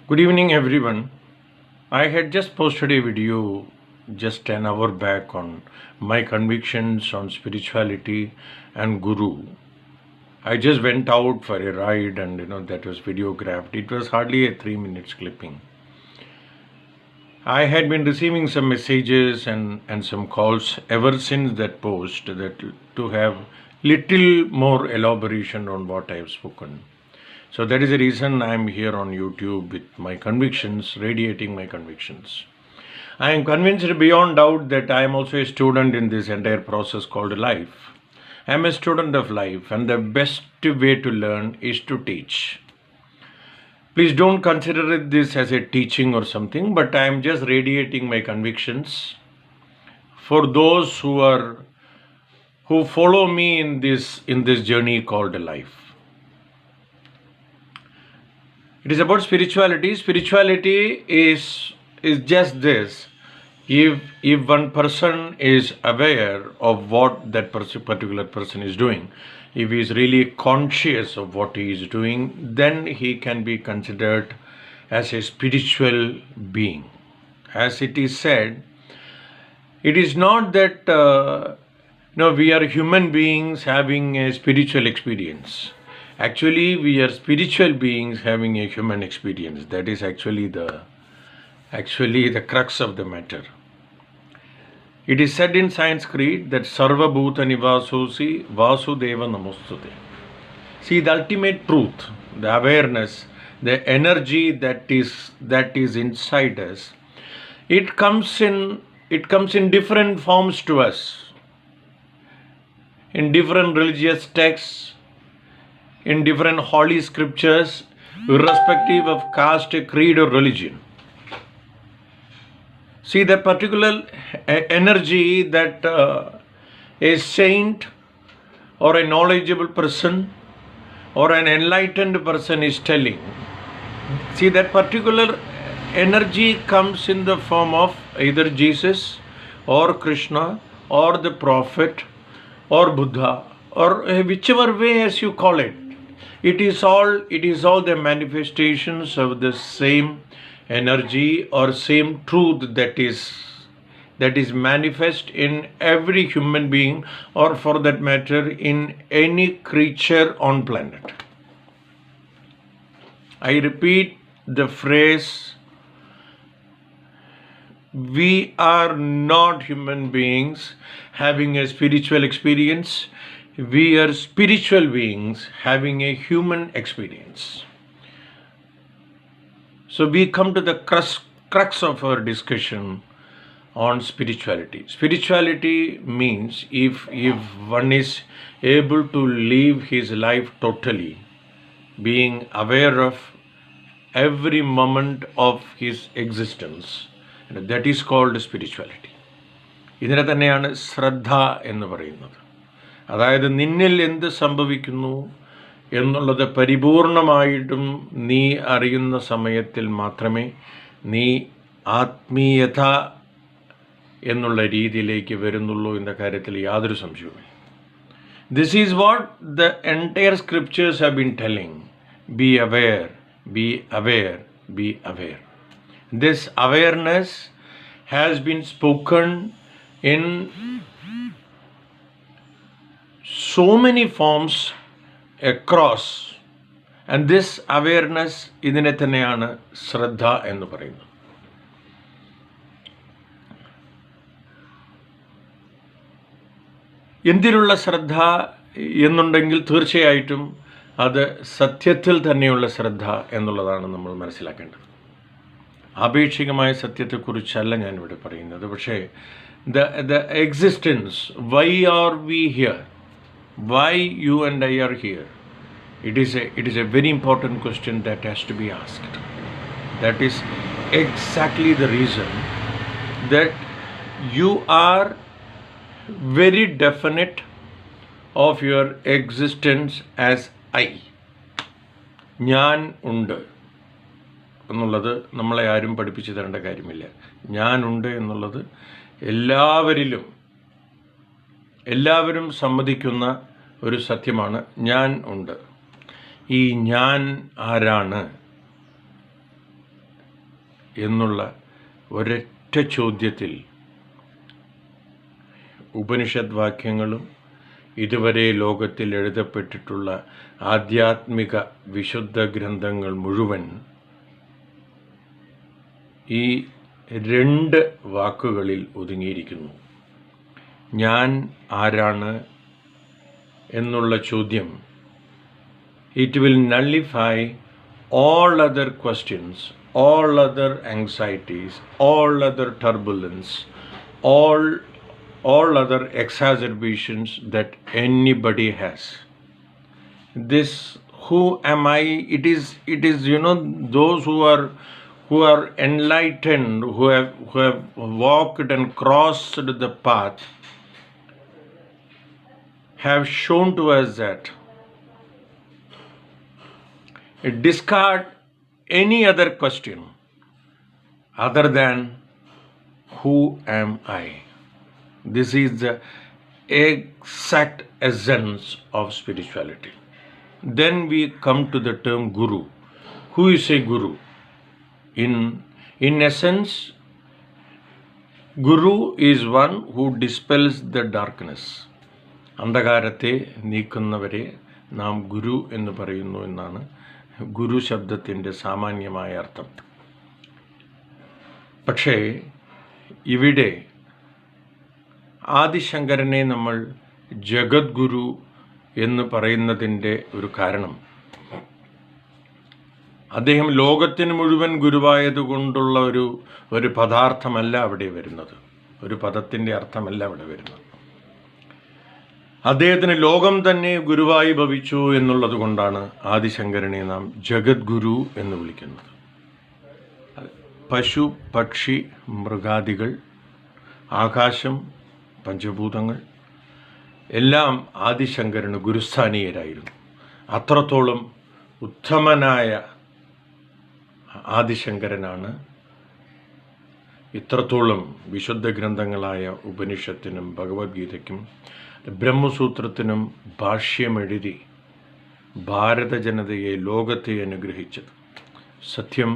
Good evening, everyone. I had just posted a video just an hour back on my convictions on spirituality and Guru. I just went out for a ride and that was videographed. It was hardly a 3 minutes clipping. I had been receiving some messages and some calls ever since that post that to have little more elaboration on what I have spoken. So that is the reason I am here on YouTube with my convictions, radiating my convictions. I am convinced beyond doubt that I am also a student in this entire process called life. I am a student of life, and the best way to learn is to teach. Please don't consider this as a teaching or something, but I am just radiating my convictions for those who follow me in this journey called life. It is about spirituality. Spirituality is just this. If one person is aware of what that particular person is doing, if he is really conscious of what he is doing, then he can be considered as a spiritual being. As it is said, it is not that we are human beings having a spiritual experience. Actually, we are spiritual beings having a human experience. That is actually the crux of the matter. It is said in Sanskrit that Sarva Bhuta Nivasosi Vasudeva Namostute. See, the ultimate truth, the awareness, the energy that is inside us, it comes in different forms to us, in different religious texts, in different holy scriptures, irrespective of caste, creed, or religion. See, the particular energy that a saint or a knowledgeable person or an enlightened person is telling, see, that particular energy comes in the form of either Jesus or Krishna or the Prophet or Buddha or whichever way as you call it. It is all the manifestations of the same energy or same truth that is manifest in every human being, or for that matter in any creature on planet. I repeat the phrase, we are not human beings having a spiritual experience. We are spiritual beings having a human experience. So we come to the crux of our discussion on spirituality. Spirituality means if one is able to live his life totally, being aware of every moment of his existence, that is called spirituality. ഇതിനെ തന്നെയാണ് ശ്രദ്ധ എന്ന് പറയുന്നത്. അതായത് നിന്നിൽ എന്ത് സംഭവിക്കുന്നു എന്നുള്ളത് പരിപൂർണമായിട്ടും നീ അറിയുന്ന സമയത്തിൽ മാത്രമേ നീ ആത്മീയത എന്നുള്ള രീതിയിലേക്ക് വരുന്നുള്ളൂ എന്ന കാര്യത്തിൽ യാതൊരു സംശയവുമില്ല. This is what the entire scriptures have been telling. Be aware, be aware, be aware. This awareness has been spoken in so many forms across, and this awareness ഇതിനെ തന്നെയാണ് ശ്രദ്ധ എന്ന് പറയുന്നത്. എന്തിനുള്ള ശ്രദ്ധ എന്നുണ്ടെങ്കിൽ തീർച്ചയായിട്ടും അത് സത്യത്തിൽ തന്നെയുള്ള ശ്രദ്ധ എന്നുള്ളതാണ് നമ്മൾ മനസ്സിലാക്കേണ്ടത്. ആപേക്ഷികമായ സത്യത്തെക്കുറിച്ചല്ല ഞാനിവിടെ പറയുന്നത്. പക്ഷേ the existence, why are we here, why you and I are here, it is a very important question that has to be asked. That is exactly the reason that you are very definite of your existence as I. ഞാൻ ഉണ്ട് എന്നുള്ളത് നമ്മളെ ആരും പഠിപ്പിച്ചു തരേണ്ട കാര്യമില്ല. ഞാനുണ്ട് എന്നുള്ളത് എല്ലാവരും സമ്മതിക്കുന്ന ഒരു സത്യമാണ്. ഞാൻ ഉണ്ട്. ഈ ഞാൻ ആരാണ്? എന്നുള്ള ഒരൊറ്റ ചോദ്യത്തിൽ ഉപനിഷത് വാക്യങ്ങളും ഇതുവരെ ലോകത്തിൽ എഴുതപ്പെട്ടിട്ടുള്ള ആധ്യാത്മിക വിശുദ്ധ ഗ്രന്ഥങ്ങൾ മുഴുവൻ ഈ 2 വാക്കുകളിൽ ഒതുങ്ങിയിരിക്കുന്നു. ഞാൻ ആരാണ് എന്നുള്ള ചോദ്യം, it will nullify all other questions, all other anxieties, all other turbulence, all other exacerbations that anybody has. This who am I? It is those who are enlightened, who have walked and crossed the path, have shown to us that discard any other question other than who am I. This is the exact essence of spirituality. Then we come to the term guru. Who is a guru? In essence, guru is one who dispels the darkness. അന്ധകാരത്തെ നീക്കുന്നവരെ നാം ഗുരു എന്ന് പറയുന്നു എന്നാണ് ഗുരു ശബ്ദത്തിൻ്റെ സാമാന്യമായ അർത്ഥം. പക്ഷേ ഇവിടെ ആദിശങ്കരനെ നമ്മൾ ജഗദ്ഗുരു എന്ന് പറയുന്നതിൻ്റെ ഒരു കാരണം, അദ്ദേഹം ലോകത്തിന് മുഴുവൻ ഗുരുവായതുകൊണ്ടുള്ള ഒരു പദാർത്ഥമല്ല അവിടെ വരുന്നത്, ഒരു പദത്തിൻ്റെ അർത്ഥമല്ല അവിടെ വരുന്നത്. അദ്ദേഹത്തിന് ലോകം തന്നെ ഗുരുവായി ഭവിച്ചു എന്നുള്ളത് കൊണ്ടാണ് ആദിശങ്കരനെ നാം ജഗദ്ഗുരു എന്ന് വിളിക്കുന്നത്. പശു, പക്ഷി, മൃഗാദികൾ, ആകാശം, പഞ്ചഭൂതങ്ങൾ എല്ലാം ആദിശങ്കരന് ഗുരുസ്ഥാനീയരായിരുന്നു. അത്രത്തോളം ഉത്തമനായ ആദിശങ്കരനാണ് ഇത്രത്തോളം വിശുദ്ധ ഗ്രന്ഥങ്ങളായ ഉപനിഷത്തിനും ഭഗവത്ഗീതയ്ക്കും ബ്രഹ്മസൂത്രത്തിനും ഭാഷ്യമെഴുതി ഭാരത ജനതയെ, ലോകത്തെ അനുഗ്രഹിച്ചത്. സത്യം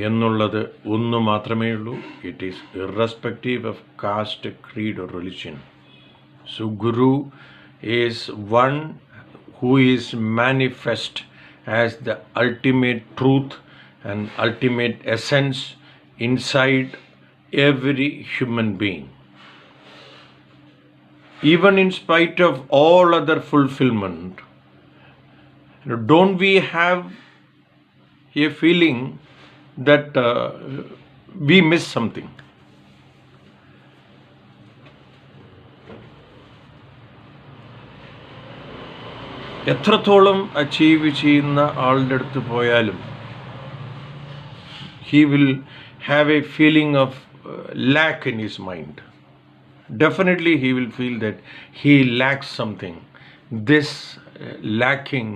എന്നുള്ളത് ഒന്നു മാത്രമേ ഉള്ളൂ. It is irrespective of caste, creed or religion. So Guru is one who is manifest as the ultimate truth and ultimate essence inside every human being. Even in spite of all other fulfillment, don't we have a feeling that we miss something? എത്രത്തോളം achieve ചെയ്യുന്ന ആളുടെ അടുത്ത് പോയാലും he will have a feeling of lack in his mind. Definitely he will feel that he lacks something. This lacking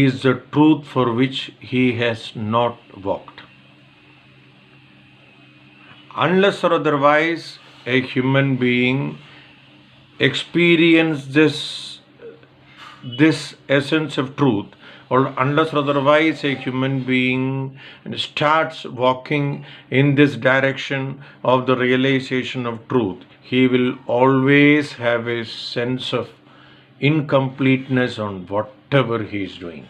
is the truth for which he has not walked. Unless or otherwise a human being experiences this essence of truth, or unless or otherwise a human being starts walking in this direction of the realization of truth, he will always have a sense of incompleteness on whatever he is doing.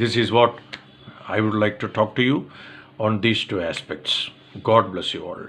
This is what I would like to talk to you on these 2 aspects. God bless you all.